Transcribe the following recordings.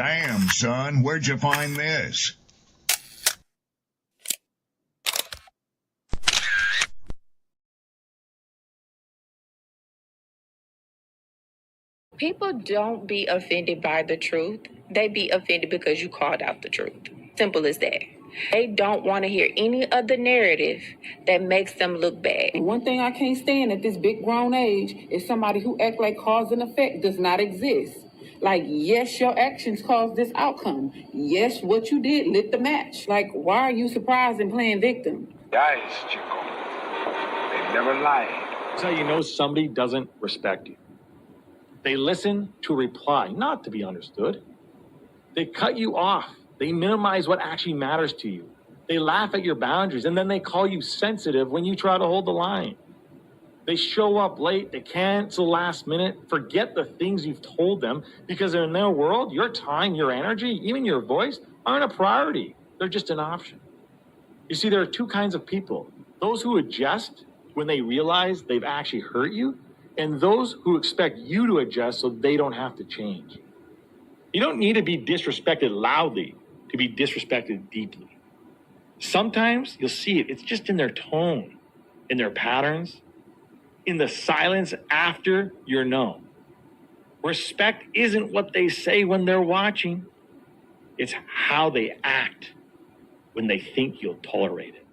Damn, son, where'd you find this? People don't be offended by the truth. They be offended because you called out the truth. Simple as that. They don't want to hear any other narrative that makes them look bad. One thing I can't stand at this big grown age is somebody who act like cause and effect does not exist. Like, yes, your actions caused this outcome. Yes, what you did lit the match. Like, why are you surprised and playing victim? Guys, Chico, they never lied. That's how you know somebody doesn't respect you. They listen to reply, not to be understood. They cut you off. They minimize what actually matters to you. They laugh at your boundaries, and then they call you sensitive when you try to hold the line. They show up late. They cancel last minute. Forget the things you've told them because in their world, your time, your energy, even your voice aren't a priority. They're just an option. You see, there are two kinds of people. Those who adjust when they realize they've actually hurt you, and those who expect you to adjust so they don't have to change. You don't need to be disrespected loudly to be disrespected deeply. Sometimes you'll see it. It's just in their tone, in their patterns, in the silence after you're known. Respect isn't what they say when they're watching. It's how they act when they think you'll tolerate it.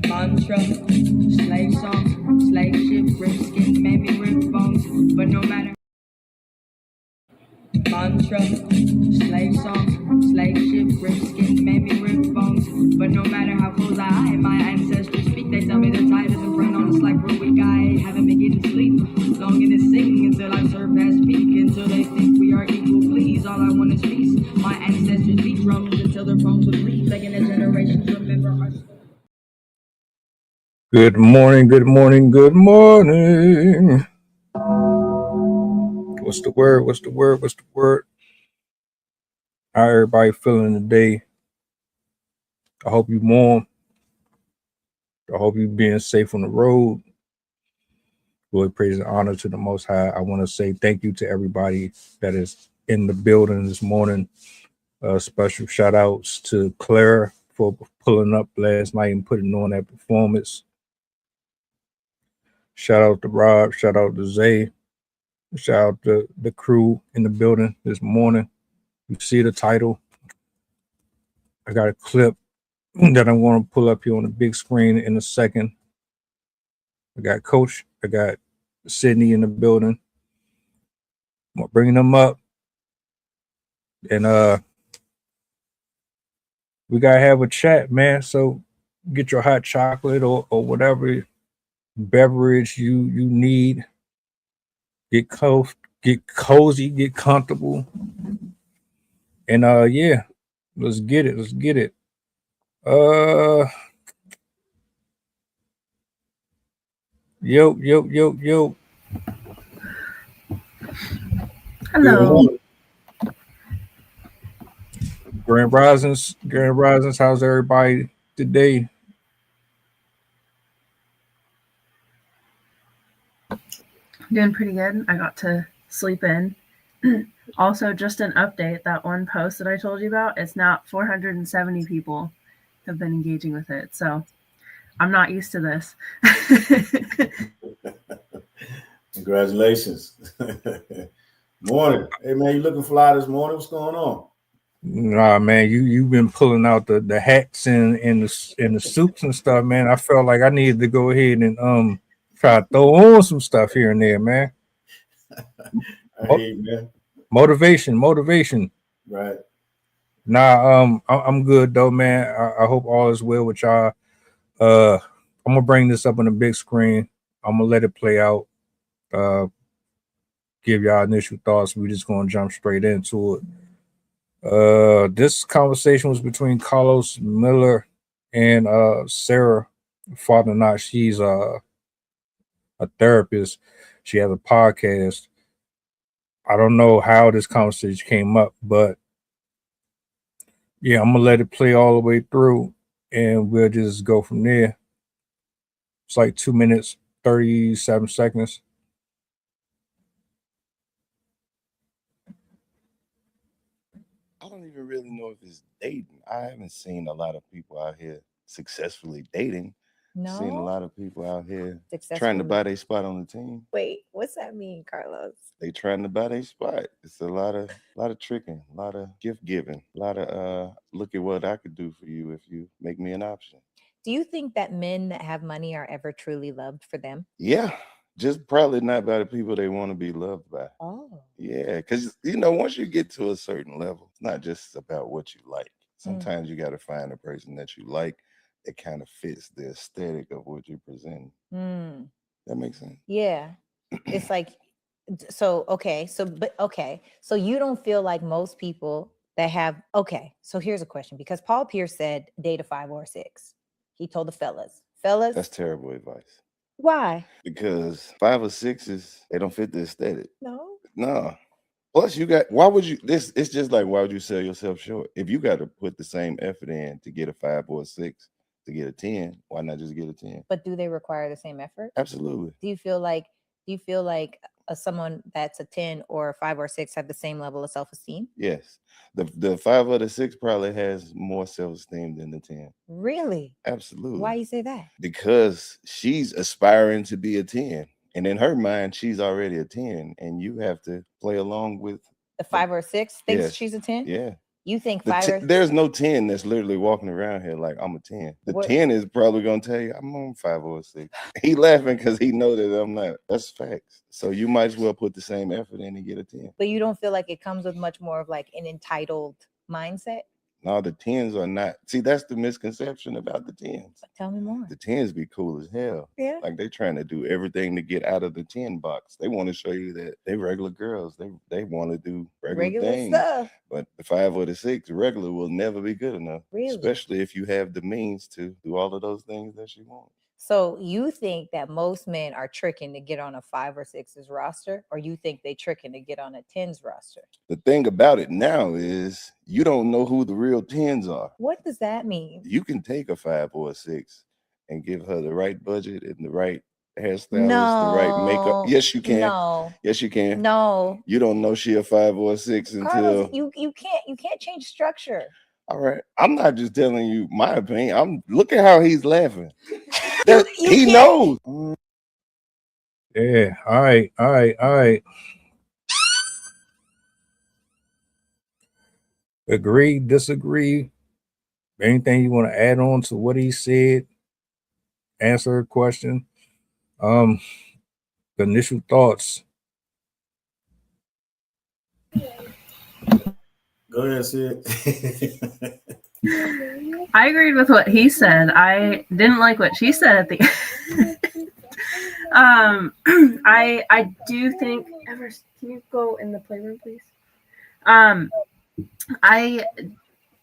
Mantra, slave song, slave ship, rip skin, made me rip bones, but no matter. Mantra, slave song, slave ship, rip skin, made me rip bones, but no matter how close I hide, my ancestors speak, they tell me the tide isn't front on us like we're weak. I haven't been getting sleep, longing to sing until I surpass peak, until they think we are equal, please, all I want is peace. My ancestors beat drums until their bones would bleed, begging the generations remember our story. Good morning, good morning, good morning. What's the word? What's the word? What's the word? How everybody feeling today? I hope you warm. I hope you being safe on the road. Glory, praise, and honor to the Most High. I want to say thank you to everybody that is in the building this morning. Special shout outs to Claire for pulling up last night and putting on that performance. Shout out to Rob, shout out to Zay, shout out to the crew in the building this morning. You see the title. I got a clip that I'm going to pull up here on the big screen in a second. I got Coach, I got Sydney in the building. I'm bringing them up. And we got to have a chat, man. So get your hot chocolate or whatever beverage you need. Get cozy, get comfortable, and yeah, let's get it. Yo. Hello. Grand Risings. How's everybody today? Doing pretty good. I got to sleep in. Also, just an update, that one post that I told you about, it's now 470 people have been engaging with it. So I'm not used to this. Congratulations. Morning. Hey man, you looking fly this morning? What's going on? Nah, man, you've been pulling out the hats and the suits and stuff, man. I felt like I needed to go ahead and try to throw on some stuff here and there, man. Hey, man. Motivation. Right. Nah, I'm good though, man. I hope all is well with y'all. I'm gonna bring this up on the big screen. I'm gonna let it play out. Give y'all initial thoughts. We're just gonna jump straight into it. This conversation was between Carlos Miller and Sarah Father. She's a therapist. She has a podcast. I don't know how this conversation came up, but yeah, I'm gonna let it play all the way through and we'll just go from there. It's like 2 minutes, 37 seconds. I don't even really know if it's dating. I haven't seen a lot of people out here successfully dating. Seen a No? lot of people out here trying to Successfully. buy their spot on the team. Wait, what's that mean, Carlos? They trying to buy their spot. It's a lot of tricking, a lot of gift giving, a lot of look at what I could do for you if you make me an option. Do you think that men that have money are ever truly loved for them? Yeah, just probably not by the people they want to be loved by. Oh. Yeah, because once you get to a certain level, it's not just about what you like. Sometimes you got to find a person that you like that kind of fits the aesthetic of what you're presenting. That makes sense. Yeah. It's like, so you don't feel like most people that have, so here's a question, because Paul Pierce said date a 5 or a 6. He told the fellas, That's terrible advice. why? Because 5 or 6s, they don't fit the aesthetic. No. Plus, it's just like, why would you sell yourself short? If you got to put the same effort in to get a 5 or a 6 to get a 10, why not just get a 10? But do they require the same effort? Absolutely. Do you feel like someone that's a 10 or a 5 or 6 have the same level of self-esteem? Yes. The 5 or the 6 probably has more self-esteem than the 10. Really? Absolutely. Why you say that? Because she's aspiring to be a 10. And in her mind, she's already a 10. And you have to play along with the 5 or 6 thinks Yes. she's a 10? Yeah. You think 5 or there's no 10 that's literally walking around here like I'm a 10. The 10 is probably gonna tell you I'm on 5 or 6. He laughing because he know that I'm not. That's facts. So you might as well put the same effort in and get a 10. But you don't feel like it comes with much more of like an entitled mindset? No, the 10s are not. See, that's the misconception about the 10s. Tell me more. The 10s be cool as hell. Yeah. Like they trying to do everything to get out of the 10 box. They want to show you that they regular girls. They want to do regular things. Stuff. But the 5 or the 6 regular will never be good enough. Really? Especially if you have the means to do all of those things that she wants. So you think that most men are tricking to get on a 5 or 6's roster, or you think they tricking to get on a 10's roster? The thing about it now is you don't know who the real 10s are. What does that mean? You can take a 5 or a 6 and give her the right budget and the right hairstylist, the right makeup. Yes, you can. No. Yes, you can. No. You don't know she a 5 or a 6 until Carlos, you can't change structure. All right. I'm not just telling you my opinion. Look at how he's laughing. He knows. Yeah. All right. Agree, disagree. Anything you want to add on to what he said? Answer a question. Initial thoughts. Go ahead, Sid. I agreed with what he said. I didn't like what she said at the I do think Evers, can you go in the playroom, please? I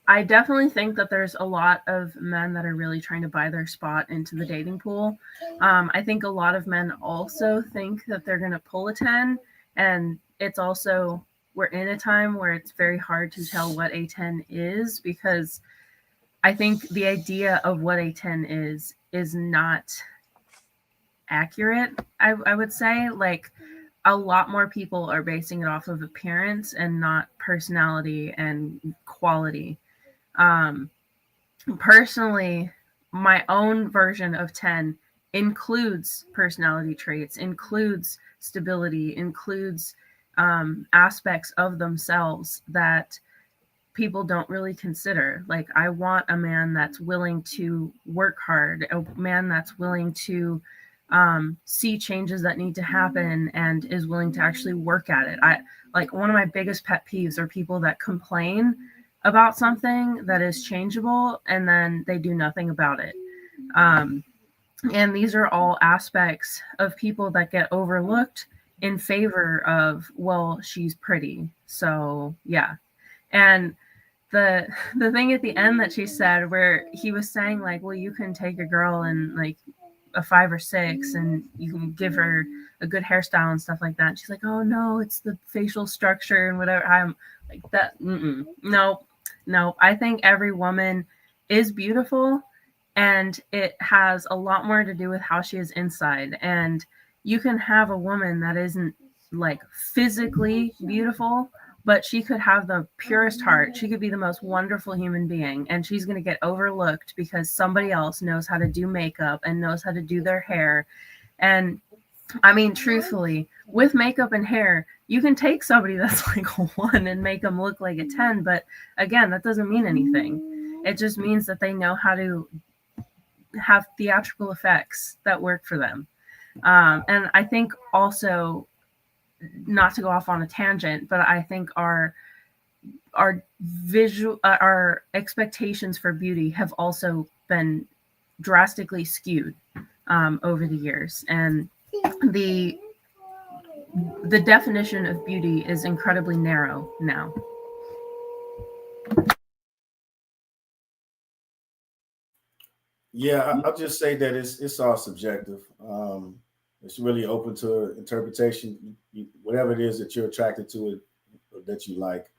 definitely think that there's a lot of men that are really trying to buy their spot into the dating pool. I think a lot of men also think that they're going to pull a 10, and it's also, we're in a time where it's very hard to tell what a 10 is, because I think the idea of what a 10 is not accurate. I would say, like, a lot more people are basing it off of appearance and not personality and quality. Personally, my own version of 10 includes personality traits, includes stability, includes aspects of themselves that people don't really consider. Like, I want a man that's willing to work hard, a man that's willing to see changes that need to happen and is willing to actually work at it. One of my biggest pet peeves are people that complain about something that is changeable and then they do nothing about it. And these are all aspects of people that get overlooked in favor of, well, she's pretty, so yeah. And the thing at the end that she said, where he was saying, like, well, you can take a girl and like a 5 or 6 and you can give her a good hairstyle and stuff like that. And she's like, oh no, it's the facial structure and whatever. I'm like, that no, I think every woman is beautiful, and it has a lot more to do with how she is inside. And you can have a woman that isn't like physically beautiful, but she could have the purest heart. She could be the most wonderful human being, and she's going to get overlooked because somebody else knows how to do makeup and knows how to do their hair. And I mean, truthfully, with makeup and hair, you can take somebody that's like a 1 and make them look like a 10. But again, that doesn't mean anything. It just means that they know how to have theatrical effects that work for them. And I think also, not to go off on a tangent, but I think our expectations for beauty have also been drastically skewed over the years, and the definition of beauty is incredibly narrow now. Yeah, I'll just say that it's all subjective. It's really open to interpretation. Whatever it is that you're attracted to, it that you like,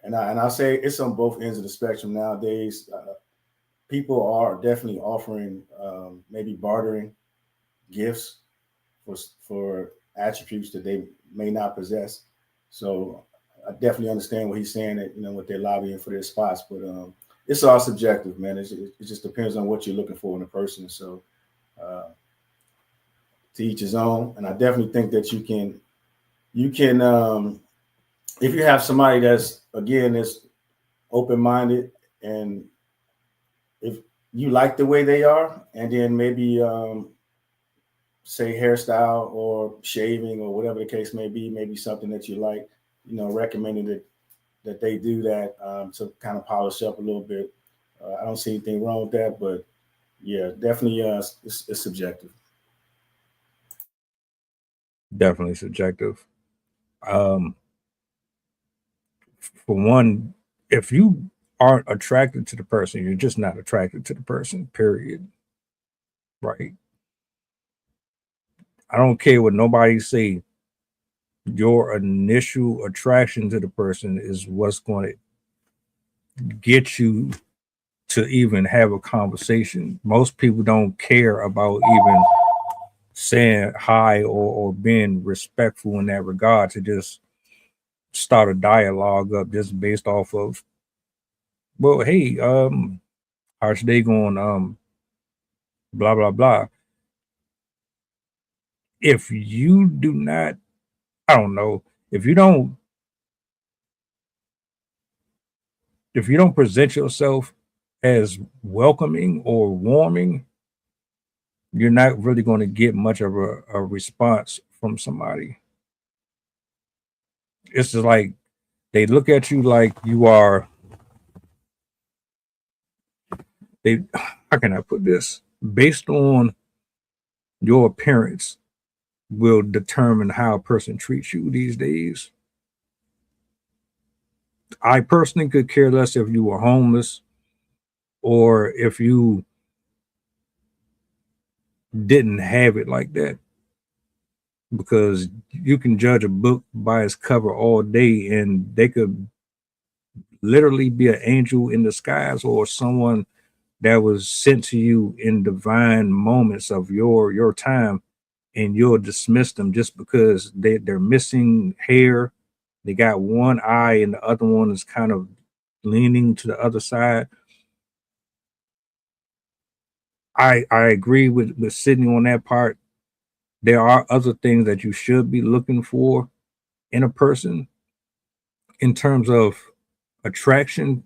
and I'll say it's on both ends of the spectrum nowadays. People are definitely offering, maybe bartering gifts for attributes that they may not possess. So I definitely understand what he's saying, that what they're lobbying for their spots, but it's all subjective, man. It just depends on what you're looking for in a person. So to each his own. And I definitely think that you can if you have somebody that's open-minded, and if you like the way they are, and then maybe say hairstyle or shaving or whatever the case may be, maybe something that you like, recommending that they do that to kind of polish up a little bit. I don't see anything wrong with that, but yeah, definitely it's subjective. Definitely subjective. For one, if you aren't attracted to the person, you're just not attracted to the person, period. Right? I don't care what nobody say. Your initial attraction to the person is what's going to get you to even have a conversation. Most people don't care about even saying hi or being respectful in that regard, to just start a dialogue up just based off of, well, hey, how's your day going? Blah blah blah. If you do not, I don't know, if you don't present yourself as welcoming or warming, you're not really going to get much of a response from somebody. It's just like they look at you like you are, how can I put this? Based on your appearance will determine how a person treats you these days. I personally could care less if you were homeless or if you didn't have it like that, because you can judge a book by its cover all day, and they could literally be an angel in disguise or someone that was sent to you in divine moments of your time, and you'll dismiss them just because they're missing hair, they got one eye and the other one is kind of leaning to the other side. I agree with Sydney on that part. There are other things that you should be looking for in a person in terms of attraction,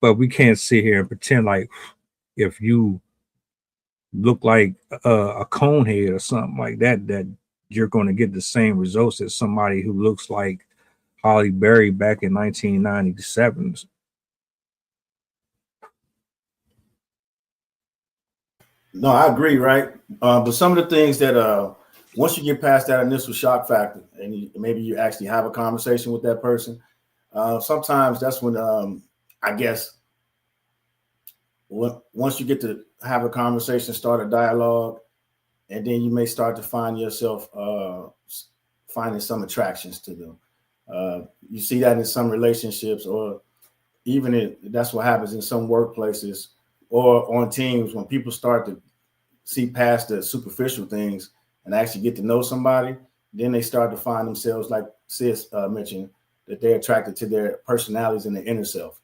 but we can't sit here and pretend like if you look like a cone head or something like that, that you're going to get the same results as somebody who looks like Holly Berry back in 1997. No, I agree, right? But some of the things that once you get past that initial shock factor, and maybe you actually have a conversation with that person, sometimes that's when I guess once you get to have a conversation, start a dialogue, and then you may start to find yourself finding some attractions to them. You see that in some relationships, or even that's what happens in some workplaces or on teams, when people start to see past the superficial things and actually get to know somebody. then they start to find themselves, like Sis mentioned, that they're attracted to their personalities and their inner self.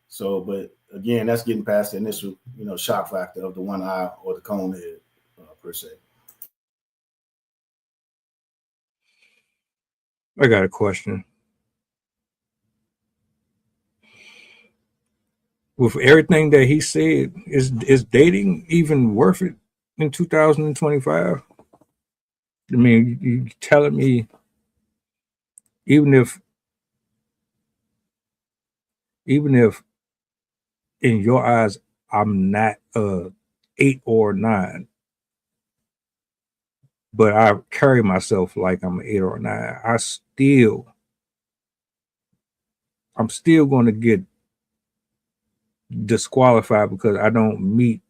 So, but again, that's getting past the initial, shock factor of the one eye or the cone head, per se. I got a question. With everything that he said, is dating even worth it in 2025? I mean, you telling me even if in your eyes I'm not a 8 or 9, but I carry myself like I'm an 8 or 9, I'm still going to get disqualified because I don't meet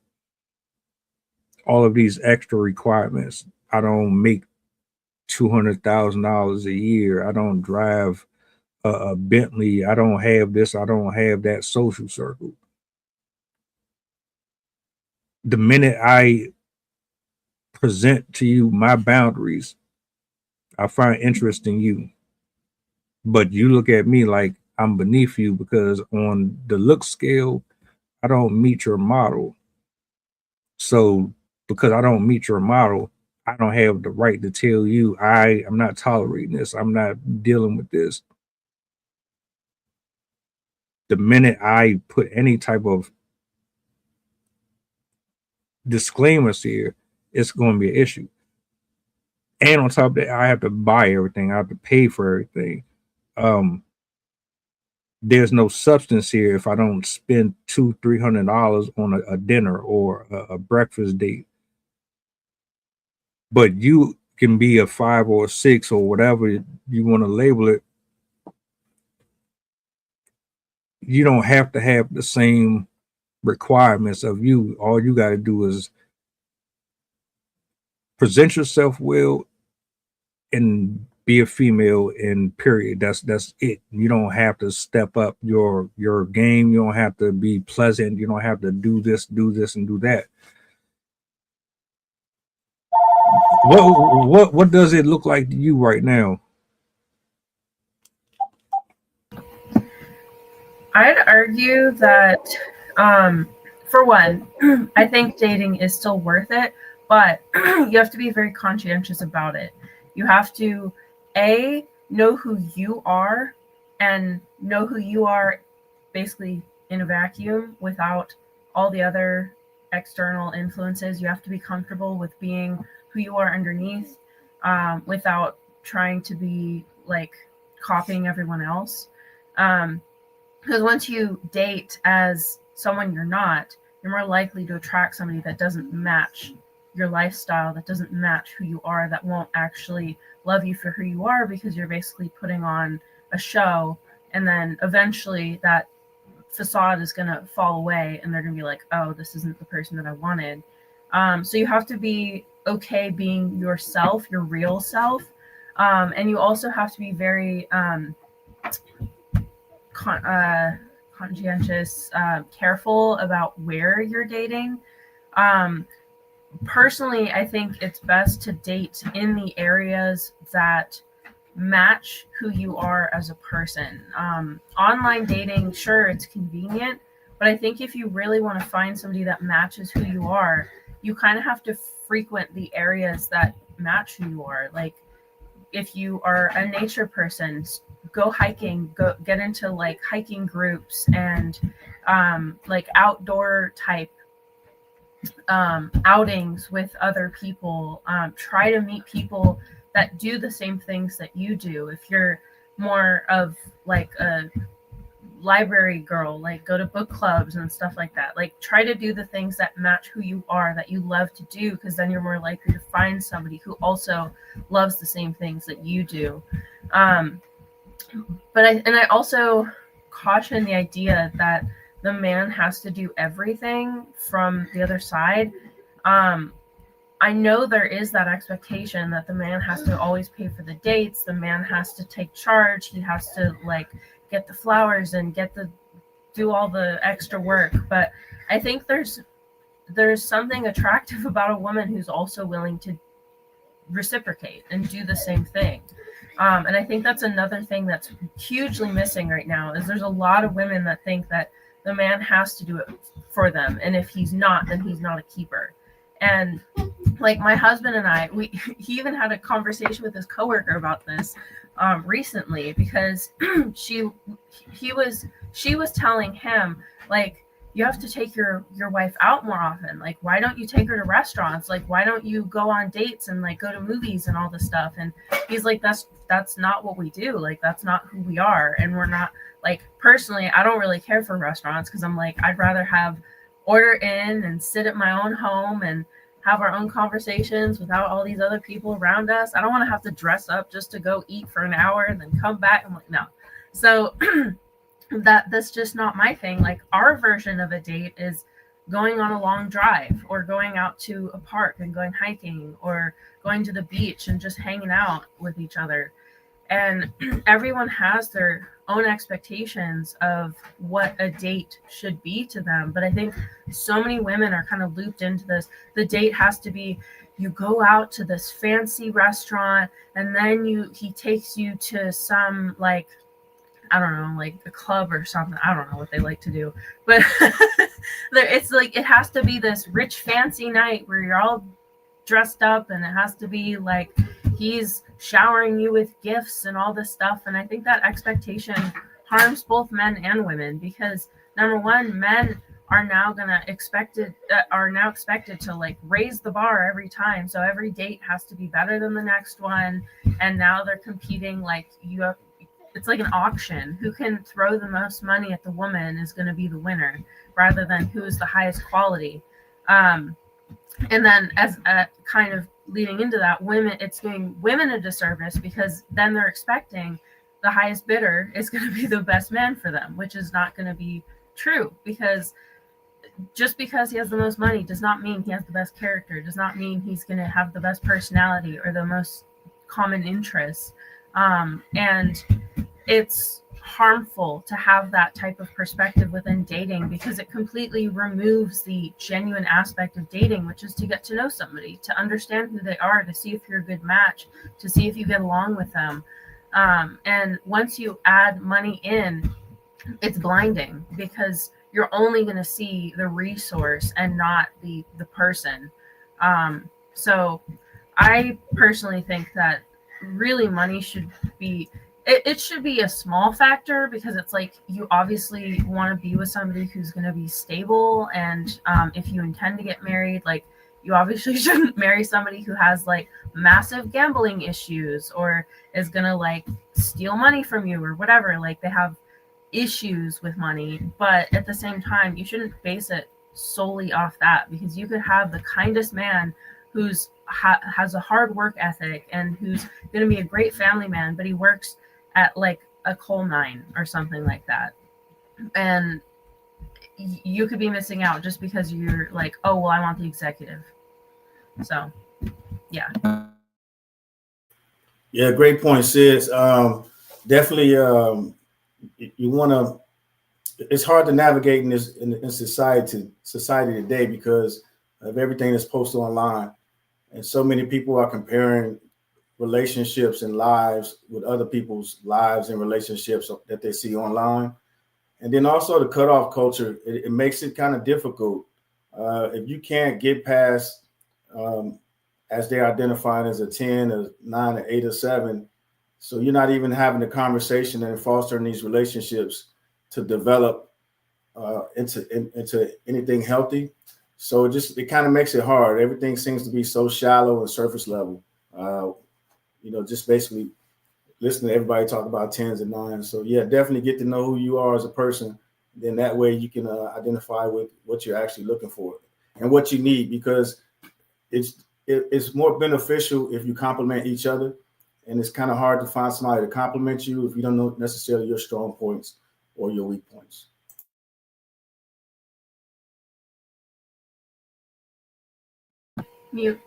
all of these extra requirements. I don't make $200,000 a year. I don't drive a Bentley. I don't have this. I don't have that social circle. The minute I present to you my boundaries, I find interest in you. But you look at me like I'm beneath you because on the look scale, I don't meet your model. So because I don't meet your model, I don't have the right to tell you I am not tolerating this. I'm not dealing with this. The minute I put any type of disclaimers here, it's going to be an issue. And on top of that, I have to buy everything. I have to pay for everything. There's no substance here if I don't spend $200-300 on a dinner or a breakfast date. But you can be a 5 or a 6 or whatever you want to label it. You don't have to have the same requirements of you. All you got to do is present yourself well and be a female, and period. That's it. You don't have to step up your game. You don't have to be pleasant. You don't have to do this, and do that. What does it look like to you right now? I'd argue that, for one, I think dating is still worth it, but you have to be very conscientious about it. You have to, A, know who you are, and know who you are basically in a vacuum without all the other external influences. You have to be comfortable with being who you are underneath, without trying to be like copying everyone else. Because once you date as someone you're not, you're more likely to attract somebody that doesn't match your lifestyle, that doesn't match who you are, that won't actually love you for who you are, because you're basically putting on a show, and then eventually that facade is going to fall away and they're going to be like, oh, this isn't the person that I wanted. So you have to be okay being yourself, your real self. And you also have to be very conscientious, careful about where you're dating. Personally, I think it's best to date in the areas that match who you are as a person. Online dating, sure, it's convenient, but I think if you really want to find somebody that matches who you are, you kind of have to frequent the areas that match who you are. Like, if you are a nature person, go hiking, go get into like hiking groups and like outdoor type outings with other people. Try to meet people that do the same things that you do. If you're more of like a library girl, like go to book clubs and stuff like that. Like, try to do the things that match who you are, that you love to do, because then you're more likely to find somebody who also loves the same things that you do. But I also caution the idea that the man has to do everything from the other side. I know there is that expectation that the man has to always pay for the dates. The man has to take charge. He has to like get the flowers and do all the extra work. But I think there's something attractive about a woman who's also willing to reciprocate and do the same thing. And I think that's another thing that's hugely missing right now is there's a lot of women that think that the man has to do it for them, and if he's not, then he's not a keeper. And like my husband and I, he even had a conversation with his coworker about this recently, because she was telling him, like, you have to take your wife out more often. Like, why don't you take her to restaurants? Like, why don't you go on dates and like go to movies and all this stuff? And he's like, that's not what we do. Like, that's not who we are. And we're not, like, personally, I don't really care for restaurants, because I'm like, I'd rather have order in and sit at my own home and have our own conversations without all these other people around us. I don't want to have to dress up just to go eat for an hour and then come back. I'm like, no. So that's just not my thing. Like, our version of a date is going on a long drive, or going out to a park and going hiking, or going to the beach and just hanging out with each other. And everyone has their own expectations of what a date should be to them. But I think so many women are kind of looped into this. The date has to be, you go out to this fancy restaurant, and then he takes you to some, like, I don't know, like a club or something. I don't know what they like to do, but it's like, it has to be this rich, fancy night where you're all dressed up, and it has to be like he's showering you with gifts and all this stuff. And I think that expectation harms both men and women, because number one, men are now expected to like raise the bar every time. So every date has to be better than the next one. And now they're competing, like, it's like an auction. Who can throw the most money at the woman is going to be the winner, rather than who's the highest quality. And then, as a kind of leading into that, it's doing women a disservice, because then they're expecting the highest bidder is going to be the best man for them, which is not going to be true, because just because he has the most money does not mean he has the best character, does not mean he's going to have the best personality or the most common interests. And it's harmful to have that type of perspective within dating, because it completely removes the genuine aspect of dating, which is to get to know somebody, to understand who they are, to see if you're a good match, to see if you get along with them. And once you add money in, it's blinding, because you're only going to see the resource and not the person. So I personally think that really money should be, it should be a small factor, because it's like, you obviously want to be with somebody who's going to be stable. And if you intend to get married, like, you obviously shouldn't marry somebody who has like massive gambling issues, or is going to like steal money from you, or whatever. Like, they have issues with money. But at the same time, you shouldn't base it solely off that, because you could have the kindest man who's has a hard work ethic and who's going to be a great family man, but he works at like a coal mine or something like that. And you could be missing out just because you're like, oh, well, I want the executive. So, yeah. Yeah, great point, sis. Definitely, you want to. It's hard to navigate in society today, because of everything that's posted online, and so many people are comparing relationships and lives with other people's lives and relationships that they see online. And then also the cutoff culture, it makes it kind of difficult. If you can't get past, as they're identifying as a 10, a 9, an 8, or 7, so you're not even having the conversation and fostering these relationships to develop into anything healthy. So it kind of makes it hard. Everything seems to be so shallow and surface level. Just basically listen to everybody talk about 10s and 9s. So yeah, definitely get to know who you are as a person. Then that way you can identify with what you're actually looking for and what you need, because it's more beneficial if you complement each other. And it's kind of hard to find somebody to compliment you if you don't know necessarily your strong points or your weak points. Mute.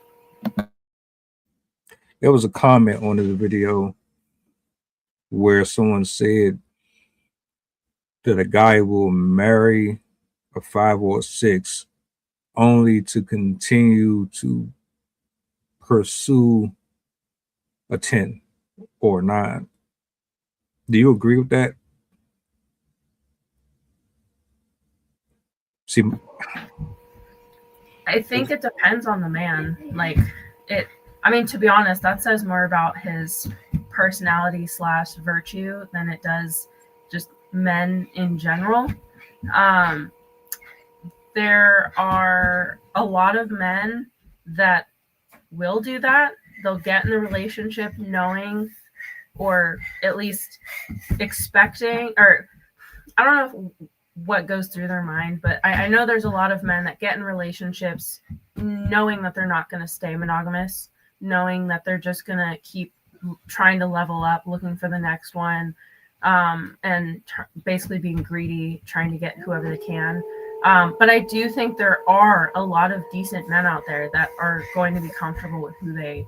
There was a comment on the video where someone said that a guy will marry a 5 or a 6 only to continue to pursue a 10 or a 9. Do you agree with that? See, I think it depends on the man. Like it. I mean, to be honest, that says more about his personality / virtue than it does just men in general. Um, there are a lot of men that will do that. They'll get in the relationship knowing, or at least expecting, or I don't know what goes through their mind, but I know there's a lot of men that get in relationships knowing that they're not going to stay monogamous, knowing that they're just going to keep trying to level up, looking for the next one, and basically being greedy, trying to get whoever they can. But I do think there are a lot of decent men out there that are going to be comfortable with who they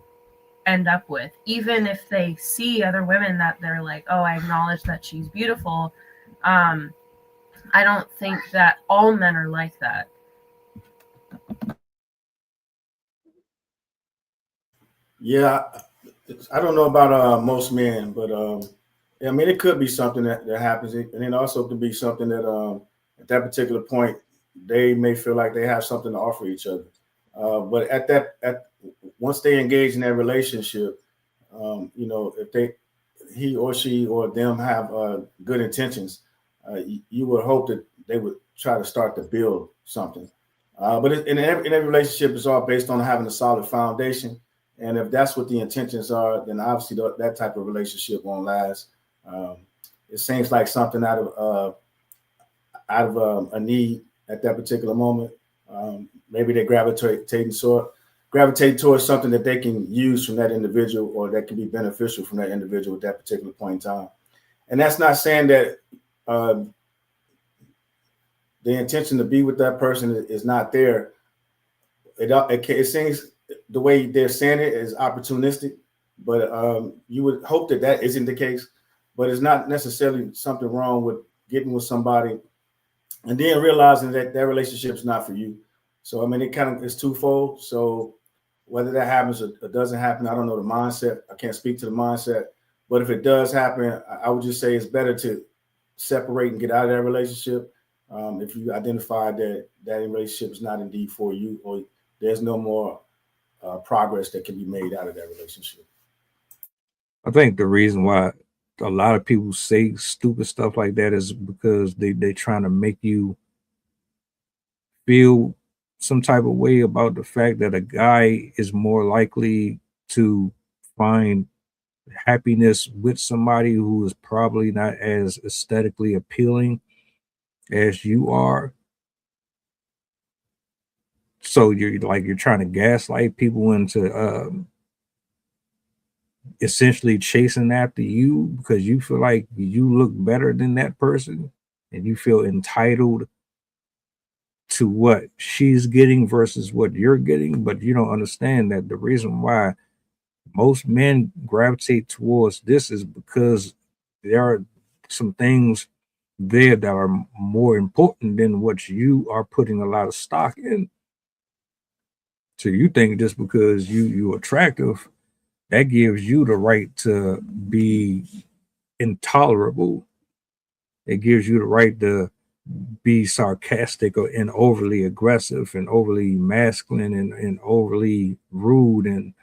end up with, even if they see other women that they're like, oh, I acknowledge that she's beautiful. I don't think that all men are like that. Yeah, I don't know about most men, but I mean, it could be something that happens, and it also could be something that at that particular point they may feel like they have something to offer each other. But once they engage in that relationship, if he or she or them have good intentions, you would hope that they would try to start to build something. But in every relationship, it's all based on having a solid foundation. And if that's what the intentions are, then obviously that type of relationship won't last. It seems like something out of a need at that particular moment. Maybe they gravitate towards something that they can use from that individual, or that can be beneficial from that individual at that particular point in time. And that's not saying that the intention to be with that person is not there. It seems the way they're saying it is opportunistic, but you would hope that isn't the case. But it's not necessarily something wrong with getting with somebody and then realizing that relationship is not for you. So, I mean, it kind of is twofold. So whether that happens or doesn't happen, I don't know the mindset. I can't speak to the mindset. But if it does happen, I would just say it's better to separate and get out of that relationship. If you identify that relationship is not indeed for you, or there's no more progress that can be made out of that relationship. I think the reason why a lot of people say stupid stuff like that is because they're trying to make you feel some type of way about the fact that a guy is more likely to find happiness with somebody who is probably not as aesthetically appealing as you are. So you're trying to gaslight people into essentially chasing after you because you feel like you look better than that person, and you feel entitled to what she's getting versus what you're getting. But you don't understand that the reason why most men gravitate towards this is because there are some things there that are more important than what you are putting a lot of stock in. So you think just because you're attractive, that gives you the right to be intolerable. It gives you the right to be sarcastic and overly aggressive and overly masculine and overly rude, and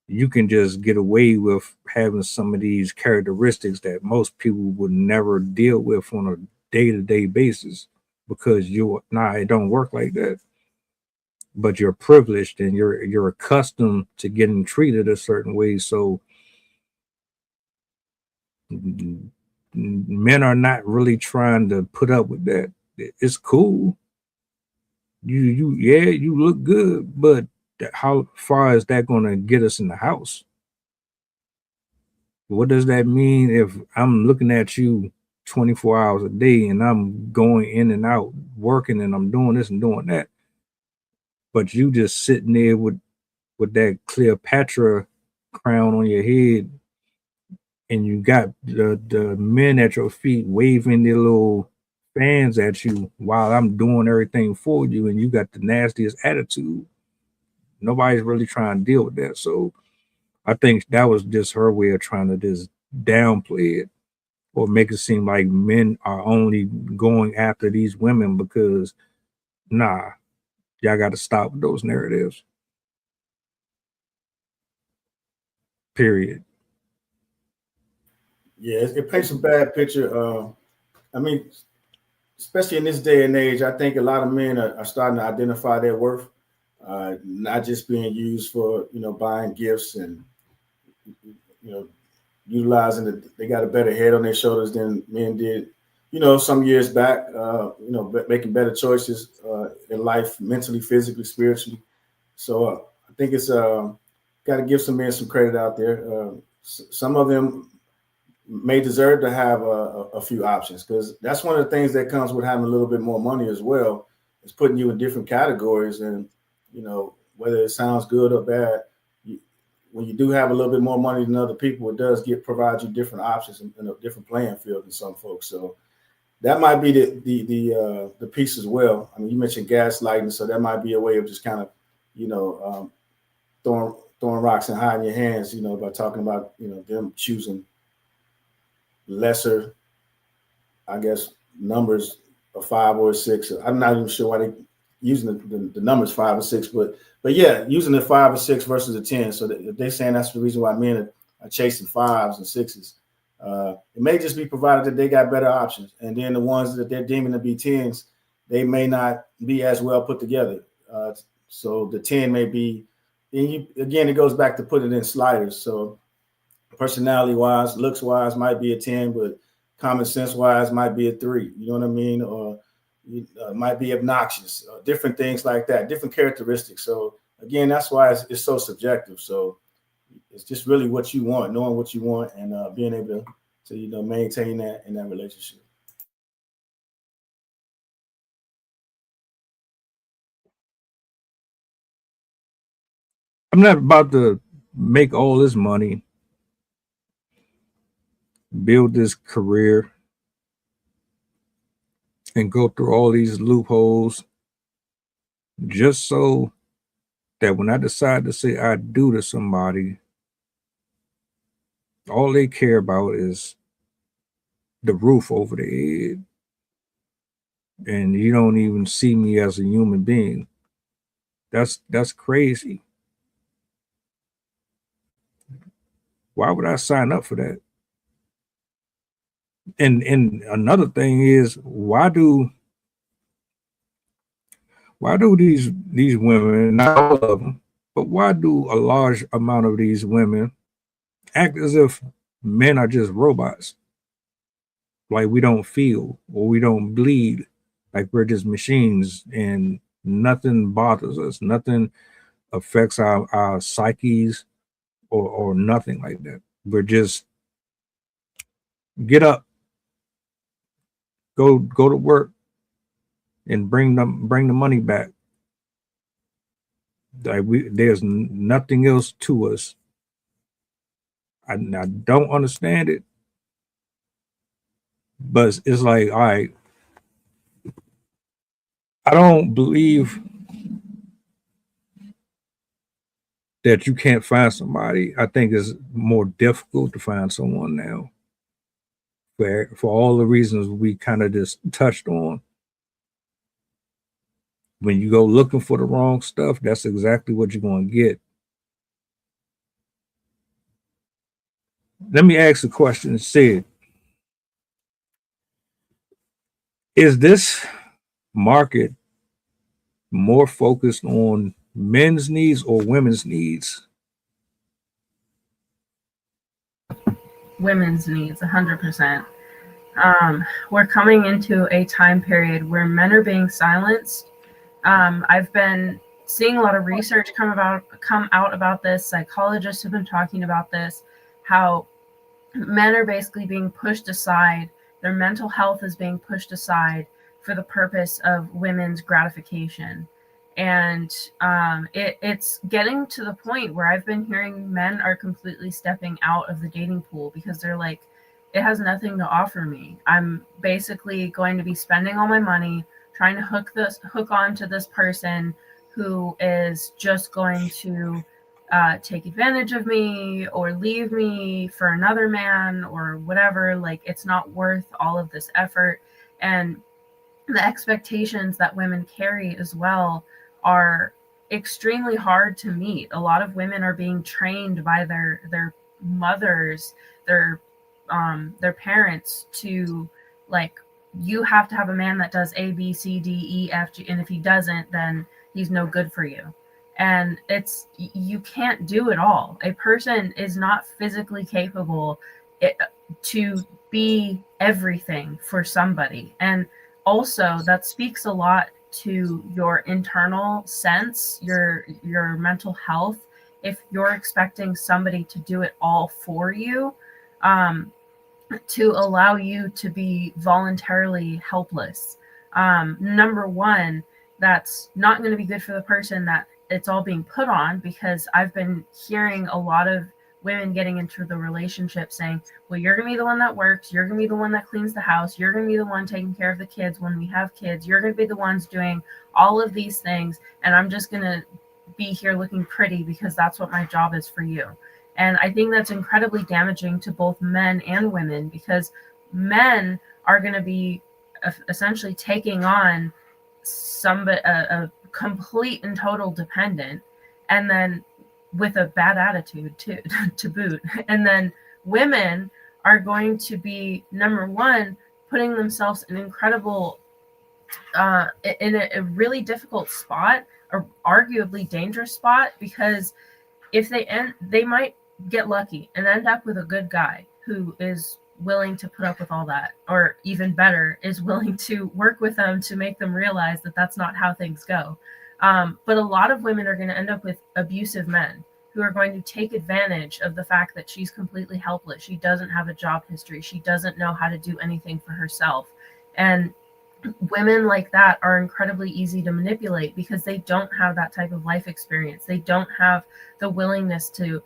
you can just get away with having some of these characteristics that most people would never deal with on a day-to-day basis because it don't work like that. But you're privileged and you're accustomed to getting treated a certain way. So men are not really trying to put up with that. It's cool. You look good, but how far is that going to get us in the house? What does that mean if I'm looking at you 24 hours a day and I'm going in and out working and I'm doing this and doing that, but you just sitting there with that Cleopatra crown on your head, and you got the men at your feet waving their little fans at you while I'm doing everything for you, and you got the nastiest attitude. Nobody's really trying to deal with that. So I think that was just her way of trying to just downplay it or make it seem like men are only going after these women because, nah, y'all got to stop with those narratives. Period. Yeah, it paints a bad picture. I mean, especially in this day and age, I think a lot of men are starting to identify their worth, not just being used for buying gifts and utilizing they got a better head on their shoulders than men did, some years back. Making better choices in life, mentally, physically, spiritually. So I think it's got to give some men some credit out there. Some of them may deserve to have a few options, because that's one of the things that comes with having a little bit more money as well. It's putting you in different categories, and whether it sounds good or bad, when you do have a little bit more money than other people, it does provide you different options and a different playing field than some folks. So that might be the piece as well. I mean, you mentioned gaslighting, so that might be a way of just kind of throwing rocks and hiding your hands, by talking about them choosing lesser, I guess, numbers, a 5 or a 6. I'm not even sure why they using the numbers 5 or 6, but yeah, using the 5 or 6 versus a 10. So they're saying that's the reason why men are chasing 5s and 6s. It may just be provided that they got better options, and then the ones that they're deeming to be 10s, they may not be as well put together. So the 10 may be, and again, it goes back to putting it in sliders. So personality wise, looks wise might be a 10, but common sense wise might be a 3. You know what I mean? Or might be obnoxious, different things like that, different characteristics. So again, that's why it's so subjective. So it's just really what you want, knowing what you want, and being able to maintain that in that relationship. I'm not about to make all this money, build this career, and go through all these loopholes just so that when I decide to say I do to somebody, all they care about is the roof over their head. And you don't even see me as a human being. That's crazy. Why would I sign up for that? And another thing is, why do these women, not all of them, but why do a large amount of these women act as if men are just robots? Like we don't feel or we don't bleed, like we're just machines and nothing bothers us, nothing affects our psyches or nothing like that. We're just get up, go to work, and bring the money back. Like there's nothing else to us. I don't understand it, but it's like, all right, I don't believe that you can't find somebody. I think it's more difficult to find someone now for all the reasons we kind of just touched on. When you go looking for the wrong stuff, that's exactly what you're going to get. Let me ask a question, Sid. Is this market more focused on men's needs or women's needs? Women's needs, 100%. We're coming into a time period where men are being silenced. I've been seeing a lot of research come out about this. Psychologists have been talking about this, how men are basically being pushed aside. Their mental health is being pushed aside for the purpose of women's gratification. And it's getting to the point where I've been hearing men are completely stepping out of the dating pool because they're like, it has nothing to offer me. I'm basically going to be spending all my money trying to hook on to this person who is just going to take advantage of me or leave me for another man or whatever. Like, it's not worth all of this effort. And the expectations that women carry as well are extremely hard to meet. A lot of women are being trained by their mothers, their parents to, like, you have to have a man that does A, B, C, D, E, F, G, and if he doesn't, then he's no good for you. And you can't do it all. A person is not physically capable to be everything for somebody. And also, that speaks a lot to your internal sense, your mental health. If you're expecting somebody to do it all for you, to allow you to be voluntarily helpless. Number one, that's not going to be good for the person that it's all being put on, because I've been hearing a lot of women getting into the relationship saying, well, you're going to be the one that works. You're going to be the one that cleans the house. You're going to be the one taking care of the kids when we have kids. You're going to be the ones doing all of these things. And I'm just going to be here looking pretty because that's what my job is for you. And I think that's incredibly damaging to both men and women, because men are going to be essentially taking on a complete and total dependent, and then with a bad attitude to boot. And then women are going to be, number one, putting themselves in incredible, in a really difficult spot, or arguably dangerous spot, because if they might get lucky and end up with a good guy who is willing to put up with all that, or even better, is willing to work with them to make them realize that that's not how things go. But a lot of women are going to end up with abusive men who are going to take advantage of the fact that she's completely helpless. She doesn't have a job history. She doesn't know how to do anything for herself. And women like that are incredibly easy to manipulate because they don't have that type of life experience. They don't have the willingness to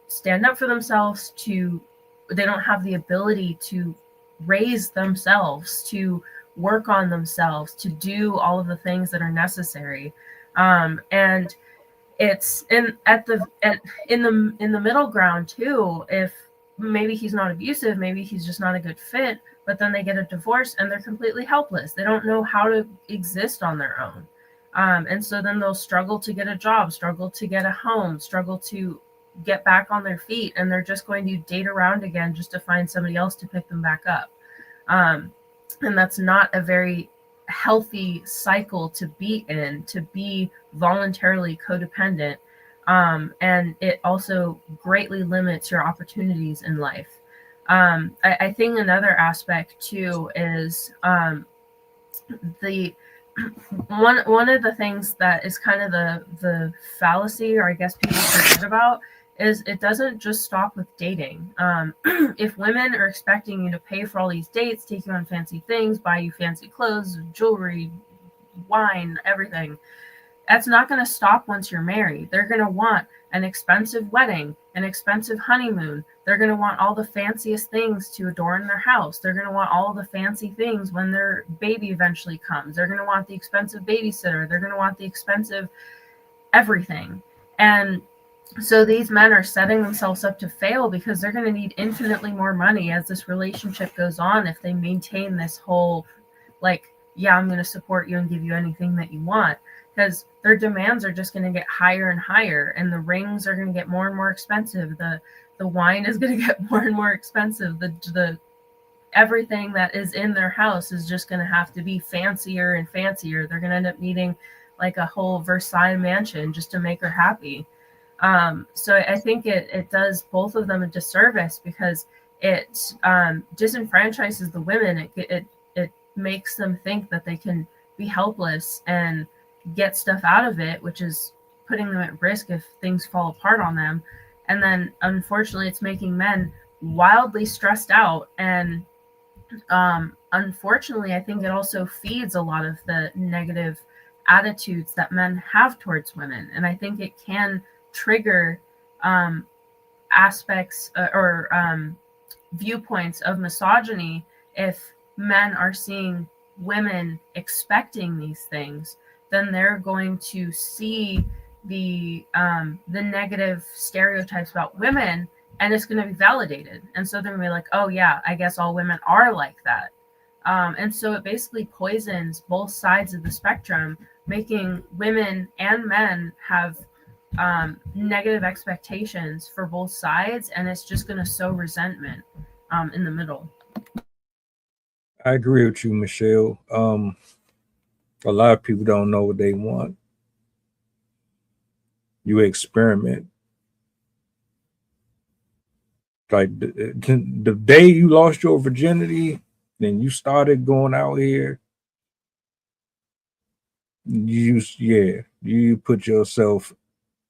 stand up for themselves, they don't have the ability to raise themselves, to work on themselves, to do all of the things that are necessary. And it's in the middle ground too. If maybe he's not abusive, maybe he's just not a good fit, but then they get a divorce and they're completely helpless. They don't know how to exist on their own. And so then they'll struggle to get a job, struggle to get a home, struggle to get back on their feet, and they're just going to date around again just to find somebody else to pick them back up. And that's not a very healthy cycle to be in, to be voluntarily codependent. And it also greatly limits your opportunities in life. I think another aspect too is the one of the things that is kind of the fallacy, or I guess people forget about, is it doesn't just stop with dating. If women are expecting you to pay for all these dates, take you on fancy things, buy you fancy clothes, jewelry, wine, everything, that's not going to stop once you're married. They're going to want an expensive wedding, an expensive honeymoon. They're going to want all the fanciest things to adorn their house. They're going to want all the fancy things when their baby eventually comes. They're going to want the expensive babysitter. They're going to want the expensive everything. And so these men are setting themselves up to fail because they're going to need infinitely more money as this relationship goes on, if they maintain this whole, like, yeah, I'm going to support you and give you anything that you want. Because their demands are just going to get higher and higher, and the rings are going to get more and more expensive. The wine is going to get more and more expensive. The everything that is in their house is just going to have to be fancier and fancier. They're going to end up needing like a whole Versailles mansion just to make her happy. So I think it does both of them a disservice, because it disenfranchises the women. It makes them think that they can be helpless and get stuff out of it, which is putting them at risk if things fall apart on them. And then unfortunately it's making men wildly stressed out. And unfortunately, I think it also feeds a lot of the negative attitudes that men have towards women. And I think it can trigger aspects or viewpoints of misogyny if men are seeing women expecting these things. Then they're going to see the negative stereotypes about women, and it's going to be validated. And so they're going to be like, oh yeah, I guess all women are like that. And so it basically poisons both sides of the spectrum, making women and men have negative expectations for both sides, and it's just going to sow resentment in the middle. I agree with you, Michelle. A lot of people don't know what they want. You experiment. Like the day you lost your virginity, then you started going out here. You put yourself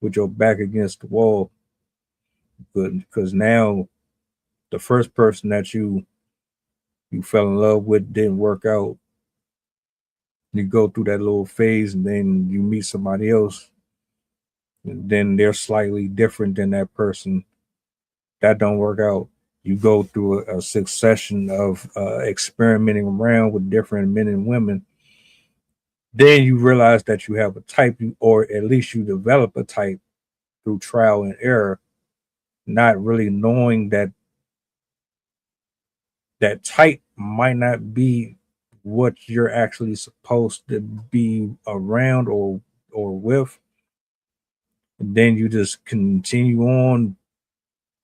with your back against the wall, because now the first person that you fell in love with didn't work out. You go through that little phase, and then you meet somebody else, and then they're slightly different than that person. That don't work out. You go through a succession of experimenting around with different men and women. Then you realize that you have a type, or at least you develop a type through trial and error, not really knowing that that type might not be what you're actually supposed to be around or with. And then you just continue on,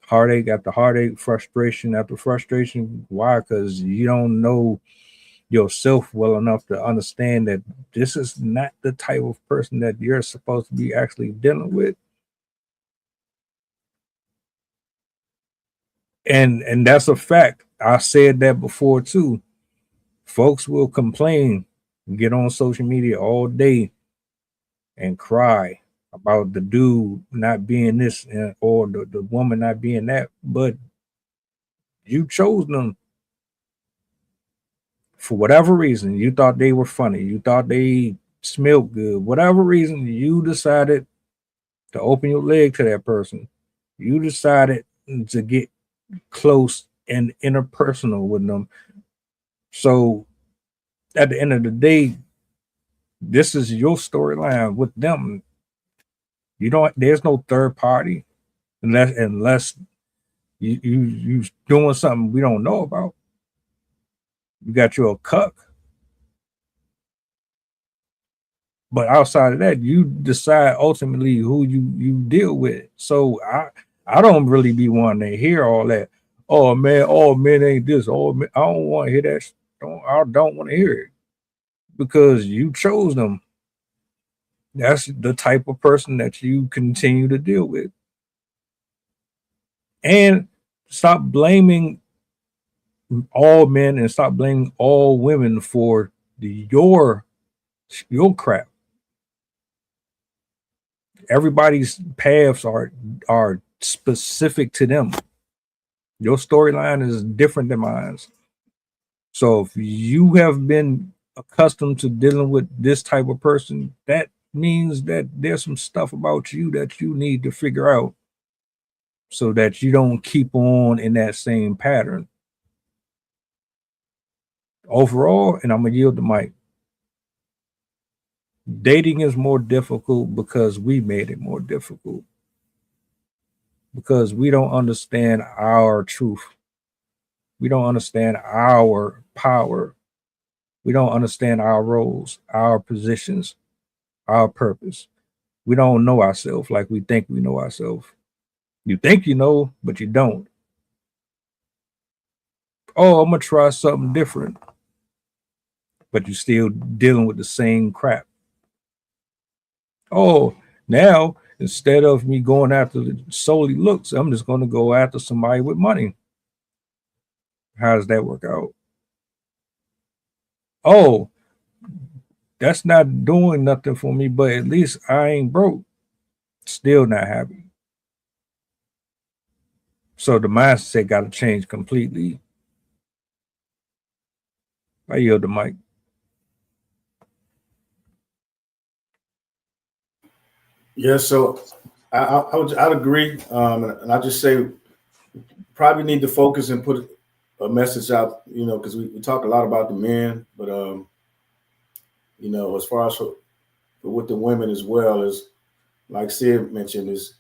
heartache after heartache, frustration after frustration. Why? Because you don't know yourself well enough to understand that this is not the type of person that you're supposed to be actually dealing with. And that's a fact. I said that before too. Folks will complain, get on social media all day and cry about the dude not being this or the woman not being that, but you chose them for whatever reason. You thought they were funny, you thought they smelled good, whatever reason, you decided to open your leg to that person. You decided to get close and interpersonal with them. So at the end of the day, this is your storyline with them. You don't. There's no third party unless you doing something we don't know about. You got your cuck, but outside of that, you decide ultimately who you deal with. So I don't really be wanting to hear all that. Oh man, all men ain't this. All men, I don't want to hear that. I don't want to hear it because you chose them. That's the type of person that you continue to deal with. And stop blaming all men and stop blaming all women for your crap. Everybody's paths are specific to them. Your storyline is different than mine. So if you have been accustomed to dealing with this type of person, that means that there's some stuff about you that you need to figure out so that you don't keep on in that same pattern. Overall, and I'm gonna yield the mic. Dating is more difficult because we made it more difficult. Because we don't understand our truth. We don't understand our power. We don't understand our roles, our positions, our purpose. We don't know ourselves like we think we know ourselves. You think you know, but you don't. Oh, I'm gonna try something different. But you're still dealing with the same crap. Oh, now instead of me going after solely looks, I'm just gonna go after somebody with money. How does that work out? Oh, that's not doing nothing for me, but at least I ain't broke. Still not happy. So the mindset got to change completely. I yield the mic. Yeah, so I'd agree, and I just say probably need to focus and put a message out, because we talk a lot about the men, but as far as with the women as well, is like Sid mentioned, is,